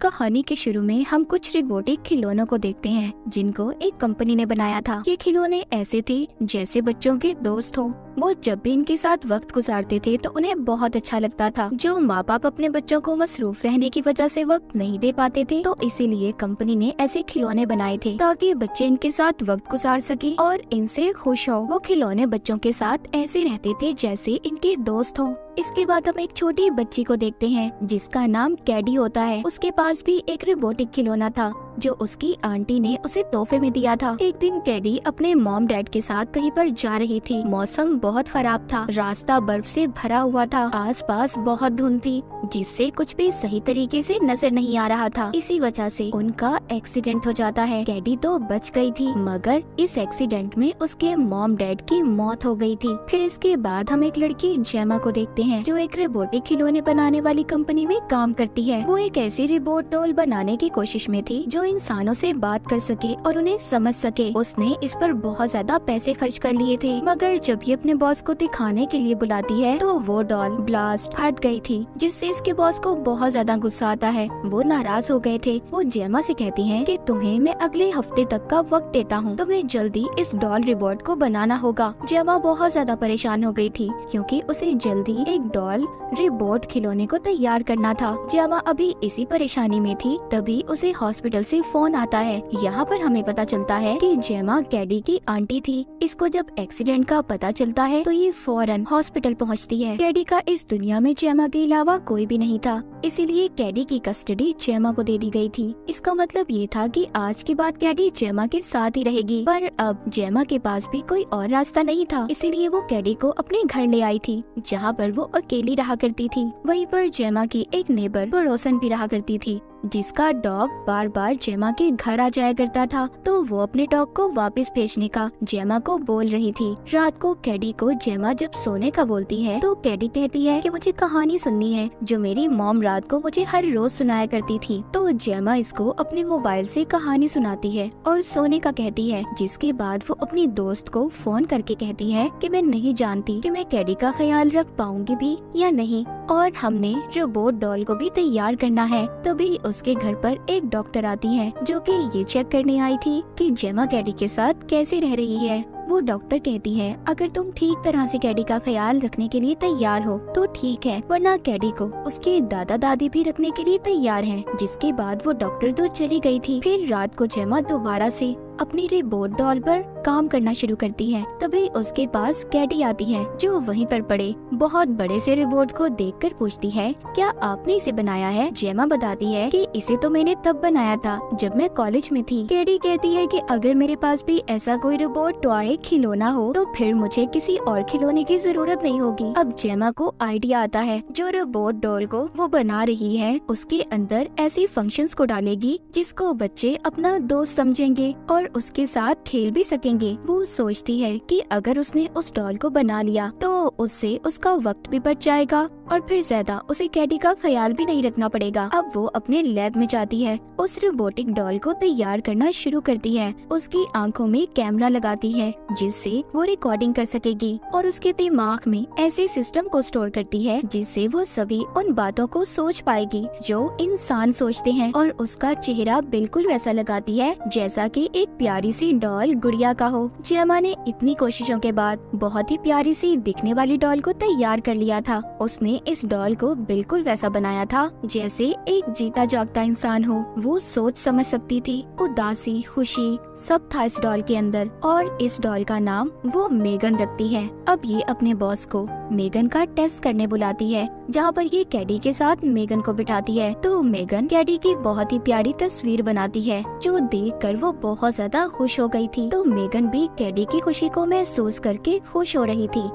कहानी के शुरू में हम कुछ रोबोटिक खिलौनों को देखते हैं जिनको एक कंपनी ने बनाया था। ये खिलौने ऐसे थे जैसे बच्चों के दोस्त हो। वो जब भी इनके साथ वक्त गुजारते थे तो उन्हें बहुत अच्छा लगता था। जो माँ बाप अपने बच्चों को मसरूफ रहने की वजह से वक्त नहीं दे पाते थे, तो इसीलिए कंपनी ने ऐसे खिलौने बनाए थे ताकि बच्चे इनके साथ वक्त गुजार सके और इनसे खुश हो। वो खिलौने बच्चों के साथ ऐसे रहते थे जैसे इनके दोस्त हो। इसके बाद हम एक छोटी बच्ची को देखते हैं जिसका नाम कैडी होता है। उसके पास भी एक रोबोटिक खिलौना था जो उसकी आंटी ने उसे तोहफे में दिया था। एक दिन कैडी अपने मॉम डैड के साथ कहीं पर जा रही थी। मौसम बहुत खराब था, रास्ता बर्फ से भरा हुआ था, आसपास बहुत धुंध थी जिससे कुछ भी सही तरीके से नजर नहीं आ रहा था। इसी वजह से उनका एक्सीडेंट हो जाता है। कैडी तो बच गई थी मगर इस एक्सीडेंट में उसके मॉम डैड की मौत हो गई थी। फिर इसके बाद हम एक लड़की जेमा को देखते हैं जो एक रोबोटिक खिलौने बनाने वाली कंपनी में काम करती है। वो एक ऐसी रोबोट डॉल बनाने की कोशिश में थी जो इंसानों से बात कर सके और उन्हें समझ सके। उसने इस पर बहुत ज्यादा पैसे खर्च कर लिए थे मगर जब ये अपने बॉस को दिखाने के लिए बुलाती है तो वो डॉल ब्लास्ट फट गई थी जिससे इसके बॉस को बहुत ज्यादा गुस्सा आता है। वो नाराज हो गए थे। वो जेमा से कहती है कि तुम्हें मैं अगले हफ्ते तक का वक्त देता हूँ, तुम्हें जल्दी इस डॉल रोबोट को बनाना होगा। जेमा बहुत ज्यादा परेशान हो गई थी क्योंकि उसे जल्दी एक डॉल रोबोट खिलौने को तैयार करना था। जेमा अभी इसी परेशानी में थी तभी उसे हॉस्पिटल से फोन आता है। यहाँ पर हमें पता चलता है कि जेमा कैडी की आंटी थी। इसको जब एक्सीडेंट का पता चलता है तो ये फौरन हॉस्पिटल पहुँचती है। कैडी का इस दुनिया में जेमा के अलावा कोई भी नहीं था, इसीलिए कैडी की कस्टडी जेमा को दे दी गई थी। इसका मतलब ये था कि आज के बाद कैडी जेमा के साथ ही रहेगी। पर अब जेमा के पास भी कोई और रास्ता नहीं था, इसीलिए वो कैडी को अपने घर ले आई थी जहाँ पर वो अकेली रहा करती थी। वहीं पर जेमा की एक नेबर पड़ोसन भी रहा करती थी जिसका डॉग बार बार जेमा के घर आ जाया करता था, तो वो अपने डॉग को वापस भेजने का जेमा को बोल रही थी। रात को कैडी को जेमा जब सोने का बोलती है तो कैडी कहती है कि मुझे कहानी सुननी है जो मेरी मॉम रात को मुझे हर रोज सुनाया करती थी। तो जेमा इसको अपने मोबाइल से कहानी सुनाती है और सोने का कहती है, जिसके बाद वो अपनी दोस्त को फोन करके कहती है कि मैं नहीं जानती कि मैं कैडी का ख्याल रख पाऊंगी भी या नहीं, और हमने रोबोट डॉल को भी तैयार करना है। तभी उसके घर पर एक डॉक्टर आती है जो कि ये चेक करने आई थी कि जेमा कैडी के साथ कैसे रह रही है। वो डॉक्टर कहती है अगर तुम ठीक तरह से कैडी का ख्याल रखने के लिए तैयार हो तो ठीक है, वरना कैडी को उसके दादा दादी भी रखने के लिए तैयार हैं। जिसके बाद वो डॉक्टर तो चली गई थी। फिर रात को जेमा दोबारा से अपनी रोबोट डॉल पर काम करना शुरू करती है। तभी उसके पास कैडी आती है जो वहीं पर पड़े बहुत बड़े से रोबोट को देखकर पूछती है, क्या आपने इसे बनाया है? जेमा बताती है कि इसे तो मैंने तब बनाया था जब मैं कॉलेज में थी। कैडी कहती है कि अगर मेरे पास भी ऐसा कोई रोबोट टॉय खिलौना हो तो फिर मुझे किसी और खिलौने की जरूरत नहीं होगी। अब जेमा को आइडिया आता है, जो रोबोट डॉल को वो बना रही है उसके अंदर ऐसी फंक्शंस को डालेगी जिसको बच्चे अपना दोस्त समझेंगे और उसके साथ खेल भी सकेंगे। वो सोचती है कि अगर उसने उस डॉल को बना लिया तो उससे उसका वक्त भी बच जाएगा और फिर ज्यादा उसे कैडी का ख्याल भी नहीं रखना पड़ेगा। अब वो अपने लैब में जाती है, उस रोबोटिक डॉल को तैयार करना शुरू करती है। उसकी आंखों में कैमरा लगाती है जिससे वो रिकॉर्डिंग कर सकेगी और उसके दिमाग में ऐसे सिस्टम को स्टोर करती है जिससे वो सभी उन बातों को सोच पाएगी जो इंसान सोचते हैं, और उसका चेहरा बिल्कुल वैसा लगाती है जैसा कि एक प्यारी सी डॉल गुड़िया का हो। जेमा ने इतनी कोशिशों के बाद बहुत ही प्यारी सी दिखने वाली डॉल को तैयार कर लिया था। उसने इस डॉल को बिल्कुल वैसा बनाया था जैसे एक जीता जागता इंसान हो। वो सोच समझ सकती थी, उदासी खुशी सब था इस डॉल के अंदर, और इस डॉल का नाम वो मेगन रखती है। अब ये अपने बॉस को मेगन का टेस्ट करने बुलाती है जहाँ पर ये कैडी के साथ मेगन को बिठाती है। तो मेगन कैडी की बहुत ही प्यारी तस्वीर बनाती है जो देखकर वो बहुत ज्यादा खुश हो गई थी। तो मेगन भी कैडी की खुशी को महसूस करके खुश हो रही थी।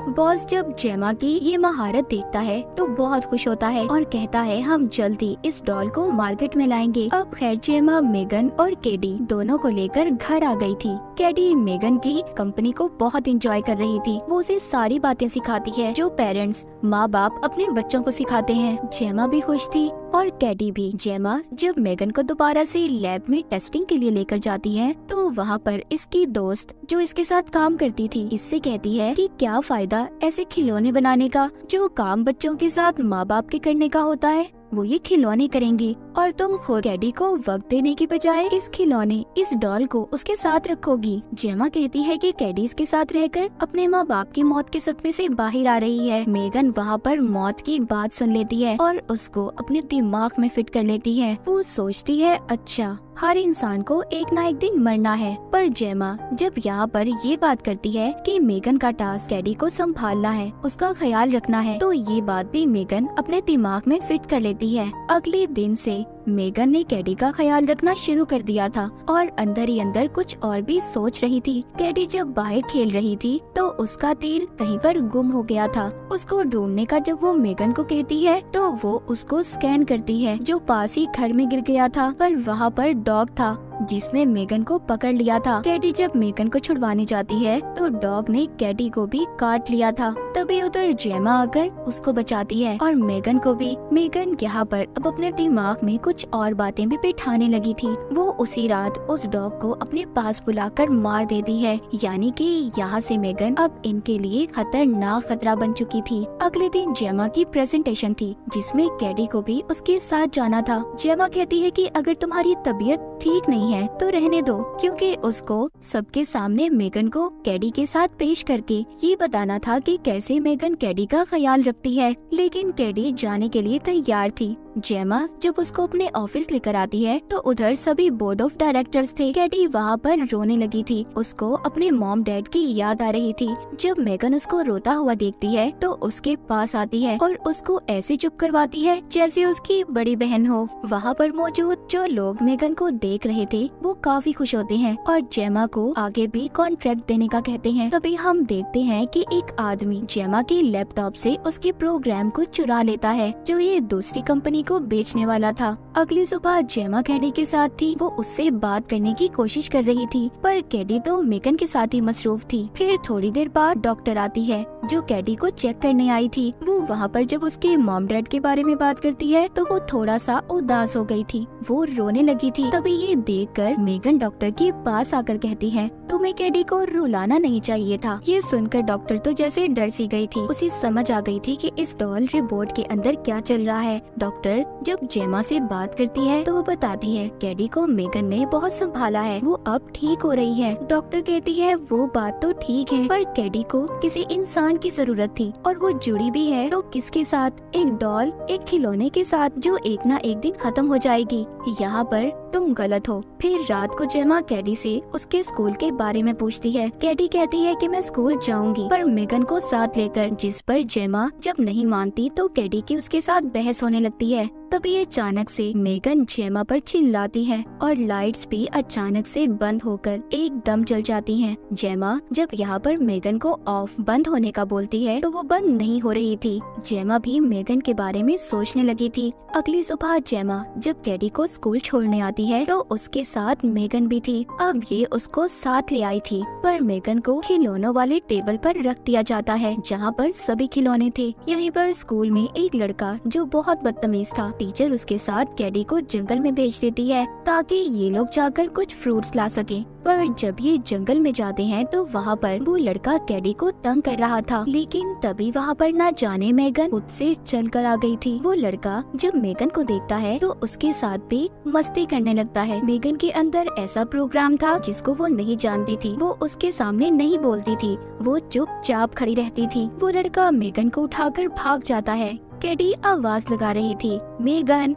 बॉस जब जेमा की ये महारत देखता है तो बहुत खुश होता है और कहता है हम जल्दी इस डॉल को मार्केट में लाएंगे। अब खैर जेमा मेगन और कैडी दोनों को लेकर घर आ गई थी। कैडी मेगन की कंपनी को बहुत एंजॉय कर रही थी। वो उसे सारी बातें सिखाती है जो पेरेंट्स माँ बाप अपने बच्चों को सिखाते हैं। जेमा भी खुश थी और कैडी भी। जेमा जब मेगन को दोबारा से लैब में टेस्टिंग के लिए लेकर जाती है तो वहाँ पर इसकी दोस्त जो इसके साथ काम करती थी इससे कहती है कि क्या फायदा ऐसे खिलौने बनाने का जो काम बच्चों के साथ माँ बाप के करने का होता है। वो ये खिलौने करेंगी और तुम खुद कैडी को वक्त देने की बजाय इस खिलौने, इस डॉल को उसके साथ रखोगी। जेमा कहती है कि कैडी इसके साथ रहकर अपने माँ बाप की मौत के सदमे से बाहर आ रही है। मेगन वहाँ पर मौत की बात सुन लेती है और उसको अपने दिमाग में फिट कर लेती है। वो सोचती है अच्छा हर इंसान को एक ना एक दिन मरना है। पर जेमा जब यहाँ पर ये बात करती है कि मेगन का टास्क कैडी को संभालना है, उसका ख्याल रखना है, तो ये बात भी मेगन अपने दिमाग में फिट कर लेती है। अगले दिन से मेगन ने कैडी का ख्याल रखना शुरू कर दिया था और अंदर ही अंदर कुछ और भी सोच रही थी। कैडी जब बाहर खेल रही थी तो उसका तीर कहीं पर गुम हो गया था। उसको ढूंढने का जब वो मेगन को कहती है तो वो उसको स्कैन करती है जो पास ही घर में गिर गया था, पर वहाँ पर डॉग था जिसने मेगन को पकड़ लिया था। कैडी जब मेगन को छुड़वाने जाती है तो डॉग ने कैडी को भी काट लिया था। तभी उधर जेमा आकर उसको बचाती है और मेगन को भी। मेगन यहाँ पर अब अपने दिमाग में कुछ और बातें भी बिठाने लगी थी। वो उसी रात उस डॉग को अपने पास बुलाकर मार देती है, यानी कि यहाँ से मेगन अब इनके लिए खतरनाक खतरा बन चुकी थी। अगले दिन जेमा की प्रेजेंटेशन थी जिसमें कैडी को भी उसके साथ जाना था। जेमा कहती है कि अगर तुम्हारी तबीयत ठीक नहीं है तो रहने दो, क्योंकि उसको सबके सामने मेगन को कैडी के साथ पेश करके ये बताना था कि कैसे मेगन कैडी का ख्याल रखती है। लेकिन कैडी जाने के लिए तैयार थी। जेमा जब उसको अपने ऑफिस लेकर आती है तो उधर सभी बोर्ड ऑफ डायरेक्टर्स थे। कैडी वहाँ पर रोने लगी थी। उसको अपने मॉम डैड की याद आ रही थी। जब मेगन उसको रोता हुआ देखती है तो उसके पास आती है और उसको ऐसे चुप करवाती है जैसे उसकी बड़ी बहन हो। वहाँ पर मौजूद जो लोग मेगन को देख रहे थे वो काफी खुश होते हैं और जेमा को आगे भी कॉन्ट्रैक्ट देने का कहते हैं। तभी हम देखते हैं कि एक आदमी जेमा के लैपटॉप से उसके प्रोग्राम को चुरा लेता है जो ये दूसरी कंपनी को बेचने वाला था। अगली सुबह जेमा कैडी के साथ थी। वो उससे बात करने की कोशिश कर रही थी पर कैडी तो मेगन के साथ ही मसरूफ थी। फिर थोड़ी देर बाद डॉक्टर आती है जो कैडी को चेक करने आई थी। वो वहाँ पर जब उसके मॉम डैड के बारे में बात करती है तो वो थोड़ा सा उदास हो गई थी। वो रोने लगी थी। तभी ये देखकर मेगन डॉक्टर के पास आकर कहती है तुम्हें कैडी को रुलाना नहीं चाहिए था। ये सुनकर डॉक्टर तो जैसे डर सी गई थी। उसे समझ आ गई थी कि इस डॉल रिपोर्ट के अंदर क्या चल रहा है। डॉक्टर जब जेमा से बात करती है तो वो बताती है कैडी को मेगन ने बहुत संभाला है, वो अब ठीक हो रही है। डॉक्टर कहती है वो बात तो ठीक है पर कैडी को किसी इंसान की जरूरत थी और वो जुड़ी भी है तो किसके साथ? एक डॉल, एक खिलौने के साथ जो एक ना एक दिन खत्म हो जाएगी। यहाँ पर तुम गलत हो। फिर रात को जेमा कैडी से उसके स्कूल के बारे में पूछती है। कैडी कहती है कि मैं स्कूल जाऊंगी पर मेगन को साथ लेकर, जिस पर जेमा जब नहीं मानती तो कैडी की उसके साथ बहस होने लगती है। तभी अचानक से मेगन जेमा पर चिल्लाती है और लाइट्स भी अचानक से बंद होकर एकदम जल जाती हैं। जेमा जब यहाँ पर मेगन को ऑफ बंद होने का बोलती है तो वो बंद नहीं हो रही थी। जेमा भी मेगन के बारे में सोचने लगी थी। अगली सुबह जेमा जब कैडी को स्कूल छोड़ने आती है तो उसके साथ मेगन भी थी। अब ये उसको साथ ले आई थी पर मेगन को खिलौनों वाले टेबल पर रख दिया जाता है जहाँ पर सभी खिलौने थे। यहीं पर स्कूल में एक लड़का जो बहुत बदतमीज था, टीचर उसके साथ कैडी को जंगल में भेज देती है ताकि ये लोग जाकर कुछ फ्रूट्स ला सके। पर जब ये जंगल में जाते हैं तो वहाँ पर वो लड़का कैडी को तंग कर रहा था। लेकिन तभी वहाँ पर ना जाने मेगन खुद से चल कर आ गई थी। वो लड़का जब मेगन को देखता है तो उसके साथ भी मस्ती करने लगता है। मेगन के अंदर ऐसा प्रोग्राम था जिसको वो नहीं जानती थी। वो उसके सामने नहीं बोलती थी, वो चुपचाप खड़ी रहती थी। वो लड़का मेगन को उठाकर भाग जाता है। कैडी आवाज लगा रही थी, मेगन।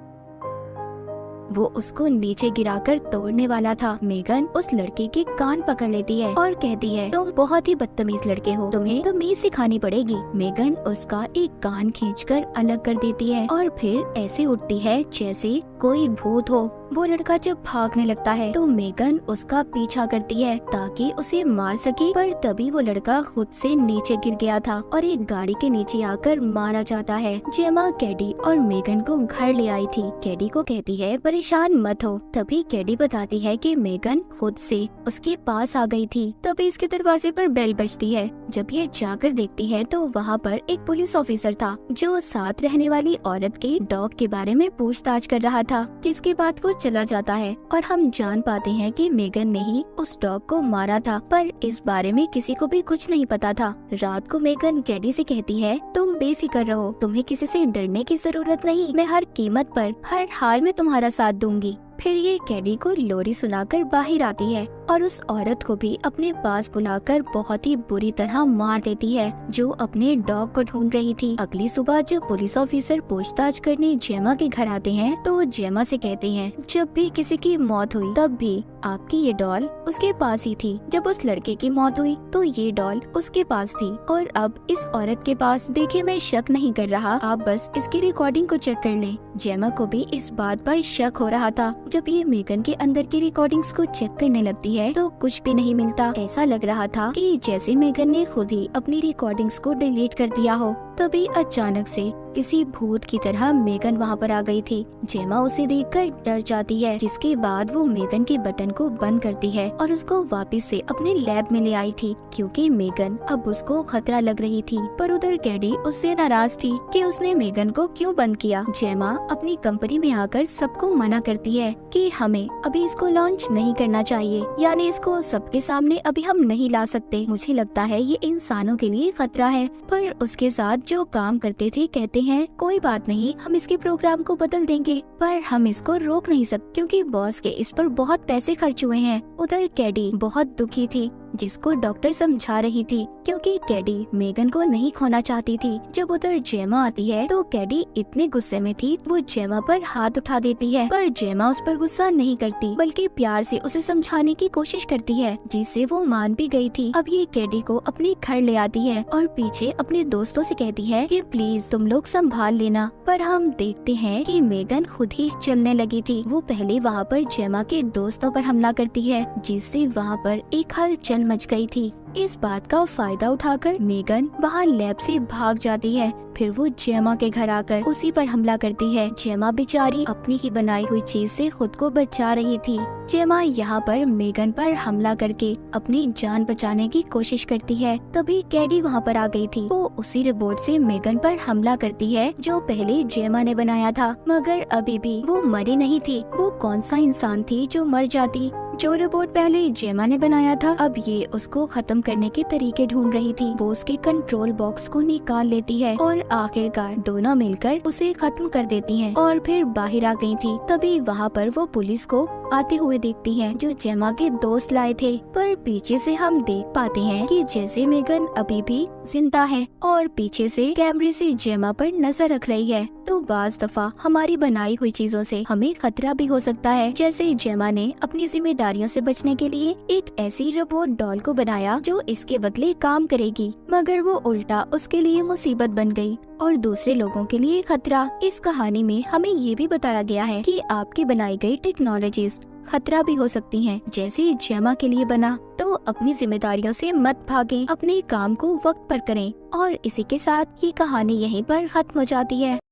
वो उसको नीचे गिराकर तोड़ने वाला था। मेगन उस लड़के के कान पकड़ लेती है और कहती है तुम बहुत ही बदतमीज लड़के हो, तुम्हें तमीज सिखानी पड़ेगी। मेगन उसका एक कान खींचकर अलग कर देती है और फिर ऐसे उठती है जैसे कोई भूत हो। वो लड़का जब भागने लगता है तो मेगन उसका पीछा करती है ताकि उसे मार सके, पर तभी वो लड़का खुद से नीचे गिर गया था और एक गाड़ी के नीचे आकर मारा जाता है। जेमा कैडी और मेगन को घर ले आई थी। कैडी को कहती है परेशान मत हो। तभी कैडी बताती है कि मेगन खुद से उसके पास आ गई थी। तभी इसके दरवाजे पर बेल बजती है जब ये जाकर देखती है तो वहाँ पर एक पुलिस ऑफिसर था जो साथ रहने वाली औरत के डॉग के बारे में पूछताछ कर रहा था, जिसके बाद वो चला जाता है और हम जान पाते हैं कि मेगन ने ही उस डॉग को मारा था, पर इस बारे में किसी को भी कुछ नहीं पता था। रात को मेगन कैडी से कहती है, तुम बेफिक्र रहो, तुम्हें किसी से डरने की जरूरत नहीं, मैं हर कीमत पर हर हाल में तुम्हारा साथ दूंगी। फिर ये कैडी को लोरी सुनाकर बाहर आती है और उस औरत को भी अपने पास बुलाकर बहुत ही बुरी तरह मार देती है जो अपने डॉग को ढूंढ रही थी। अगली सुबह जब पुलिस ऑफिसर पूछताछ करने जेमा के घर आते हैं तो वो जेमा से कहते हैं, जब भी किसी की मौत हुई तब भी आपकी ये डॉल उसके पास ही थी। जब उस लड़के की मौत हुई तो ये डॉल उसके पास थी और अब इस औरत के पास। देखिए, मैं शक नहीं कर रहा, आप बस इसकी रिकॉर्डिंग को चेक कर लें। जेमा को भी इस बात पर शक हो रहा था। जब ये मेगन के अंदर की रिकॉर्डिंग्स को चेक करने लगती है तो कुछ भी नहीं मिलता। ऐसा लग रहा था कि जैसे मेगन ने खुद ही अपनी रिकॉर्डिंग्स को डिलीट कर दिया हो। तभी अचानक से किसी भूत की तरह मेगन वहाँ पर आ गई थी। जेमा उसे देखकर डर जाती है, जिसके बाद वो मेगन के बटन को बंद करती है और उसको वापस से अपने लैब में ले आई थी, क्योंकि मेगन अब उसको खतरा लग रही थी। पर उधर कैडी उससे नाराज थी कि उसने मेगन को क्यों बंद किया। जेमा अपनी कंपनी में आकर सबको मना करती है कि हमें अभी इसको लॉन्च नहीं करना चाहिए, यानी इसको सबके सामने अभी हम नहीं ला सकते। मुझे लगता है ये इंसानों के लिए खतरा है। पर उसके साथ जो काम करते थे कहते हैं, कोई बात नहीं, हम इसके प्रोग्राम को बदल देंगे, पर हम इसको रोक नहीं सकते क्योंकि बॉस के इस पर बहुत पैसे खर्च हुए हैं। उधर कैडी बहुत दुखी थी, जिसको डॉक्टर समझा रही थी, क्योंकि कैडी मेगन को नहीं खोना चाहती थी। जब उधर जेमा आती है तो कैडी इतने गुस्से में थी, वो जेमा पर हाथ उठा देती है, पर जेमा उस पर गुस्सा नहीं करती, बल्कि प्यार से उसे समझाने की कोशिश करती है, जिससे वो मान भी गई थी। अब ये कैडी को अपने घर ले आती है और पीछे अपने दोस्तों से कहती है कि प्लीज तुम लोग संभाल लेना। पर हम देखते हैं कि मेगन खुद ही चलने लगी थी। वो पहले वहाँ पर जेमा के दोस्तों पर हमला करती है, जिससे वहाँ पर एक हलचल मच गई थी। इस बात का फायदा उठाकर मेगन बाहर लैब से भाग जाती है। फिर वो जेमा के घर आकर उसी पर हमला करती है। जेमा बेचारी अपनी ही बनाई हुई चीज से खुद को बचा रही थी। जेमा यहाँ पर मेगन पर हमला करके अपनी जान बचाने की कोशिश करती है। तभी कैडी वहाँ पर आ गई थी। वो उसी रिपोर्ट से मेगन पर हमला करती है जो पहले जेमा ने बनाया था, मगर अभी भी वो मरी नहीं थी। वो कौन सा इंसान थी जो मर जाती? जो रिपोर्ट पहले जेमा ने बनाया था, अब ये उसको खत्म करने के तरीके ढूंढ रही थी। वो उसके कंट्रोल बॉक्स को निकाल लेती है और आखिरकार दोनों मिलकर उसे खत्म कर देती हैं और फिर बाहर आ गई थी। तभी वहाँ पर वो पुलिस को आते हुए देखती हैं, जो जेमा के दोस्त लाए थे। पर पीछे से हम देख पाते हैं कि जैसे मेगन अभी भी जिंदा है और पीछे से कैमरे से जेमा पर नजर रख रही है। तो बाज दफा हमारी बनाई हुई चीजों से हमें खतरा भी हो सकता है। जैसे जेमा ने अपनी जिम्मेदारियों से बचने के लिए एक ऐसी रोबोट डॉल को बनाया जो इसके बदले काम करेगी, मगर वो उल्टा उसके लिए मुसीबत बन गई और दूसरे लोगों के लिए खतरा। इस कहानी में हमें ये भी बताया गया है कि आपकी बनाई गई टेक्नोलॉजीज खतरा भी हो सकती हैं, जैसे जेमा के लिए बना। तो अपनी जिम्मेदारियों से मत भागें, अपने काम को वक्त पर करें। और इसी के साथ ये कहानी यहीं पर खत्म हो जाती है।